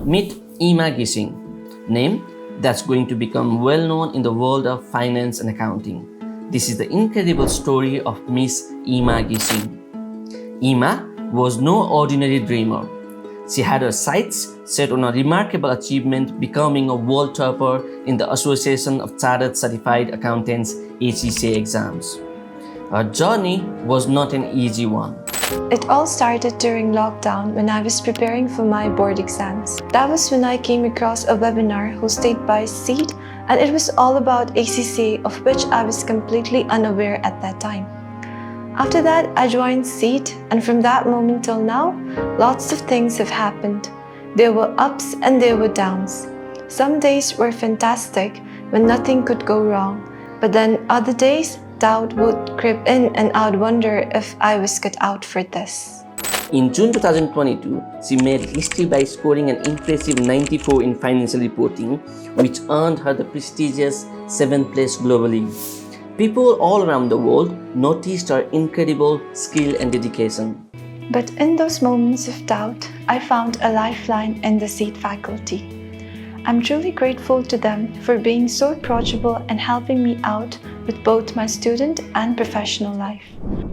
Meet Ima Ghising, name that's going to become well known in the world of finance and accounting. This is the incredible story of Miss Ima Ghising. Ima was no ordinary dreamer. She had her sights set on a remarkable achievement, becoming a world topper in the Association of Chartered Certified Accountants ACCA exams. Her journey was not an easy one. It all started during lockdown when I was preparing for my board exams. That was when I came across a webinar hosted by Seed, and it was all about ACCA, of which I was completely unaware at that time. After that, I joined Seed, and from that moment till now, lots of things have happened. There were ups and there were downs. Some days were fantastic when nothing could go wrong, but then other days, doubt would creep in and I'd wonder if I was cut out for this. In June 2022, she made history by scoring an impressive 94 in financial reporting, which earned her the prestigious 7th place globally. People all around the world noticed her incredible skill and dedication. But in those moments of doubt, I found a lifeline in the Seed faculty. I'm truly grateful to them for being so approachable and helping me out with both my student and professional life.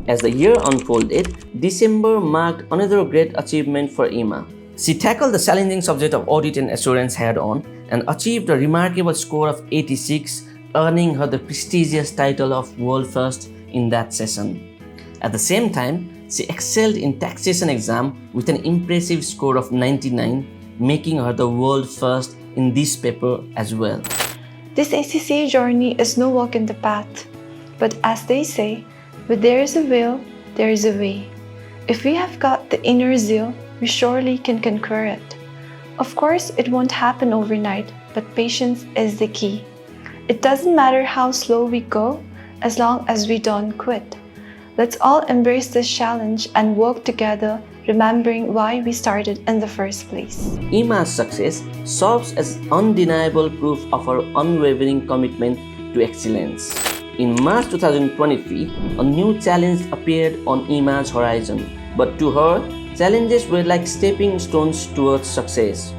As the year unfolded, December marked another great achievement for Ima. She tackled the challenging subject of Audit and Assurance head-on and achieved a remarkable score of 86, earning her the prestigious title of World First in that session. At the same time, she excelled in Taxation exam with an impressive score of 99, making her the World First in this paper as well. This ACCA journey is no walk in the path, but as they say, where there is a will, there is a way. If we have got the inner zeal, we surely can conquer it. Of course, it won't happen overnight, but patience is the key. It doesn't matter how slow we go, as long as we don't quit. Let's all embrace this challenge and work together, remembering why we started in the first place. Ima's success serves as undeniable proof of her unwavering commitment to excellence. In March 2023, a new challenge appeared on Ima's horizon, but to her, challenges were like stepping stones towards success.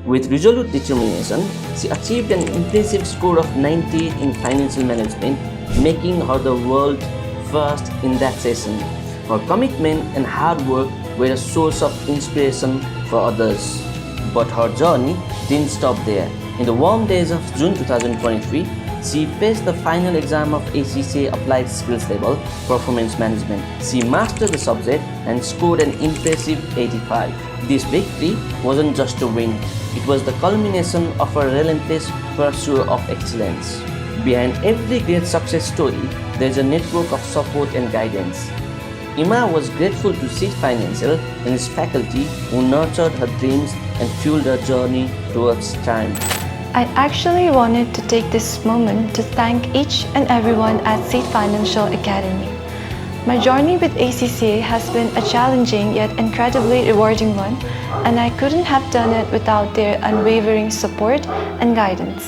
With resolute determination, she achieved an impressive score of 90 in financial management, making her the world first in that session. Her commitment and hard work were a source of inspiration for others. But her journey didn't stop there. In the warm days of June 2023, she faced the final exam of ACCA Applied Skills Level Performance Management. She mastered the subject and scored an impressive 85. This victory wasn't just a win, it was the culmination of her relentless pursuit of excellence. Behind every great success story, there is a network of support and guidance. Ima was grateful to Seed Financial and its faculty who nurtured her dreams and fueled her journey towards triumph. I actually wanted to take this moment to thank each and everyone at Seed Financial Academy. My journey with ACCA has been a challenging yet incredibly rewarding one, and I couldn't have done it without their unwavering support and guidance.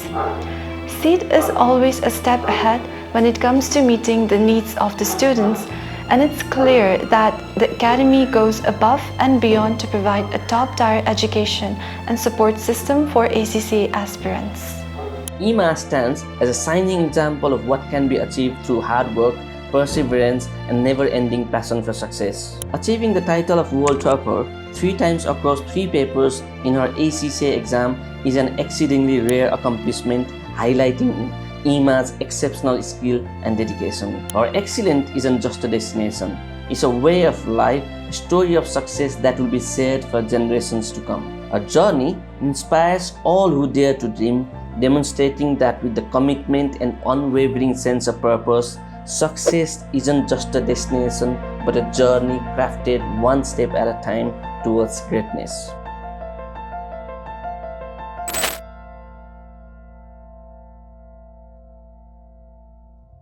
Seed is always a step ahead when it comes to meeting the needs of the students, and it's clear that the Academy goes above and beyond to provide a top-tier education and support system for ACCA aspirants. Ima stands as a shining example of what can be achieved through hard work, perseverance, and never-ending passion for success. Achieving the title of World Topper 3 times across 3 papers in her ACCA exam is an exceedingly rare accomplishment, highlighting Ima's exceptional skill and dedication. Her excellence isn't just a destination, it's a way of life, a story of success that will be shared for generations to come. Her journey inspires all who dare to dream, demonstrating that with the commitment and unwavering sense of purpose, success isn't just a destination, but a journey crafted one step at a time towards greatness.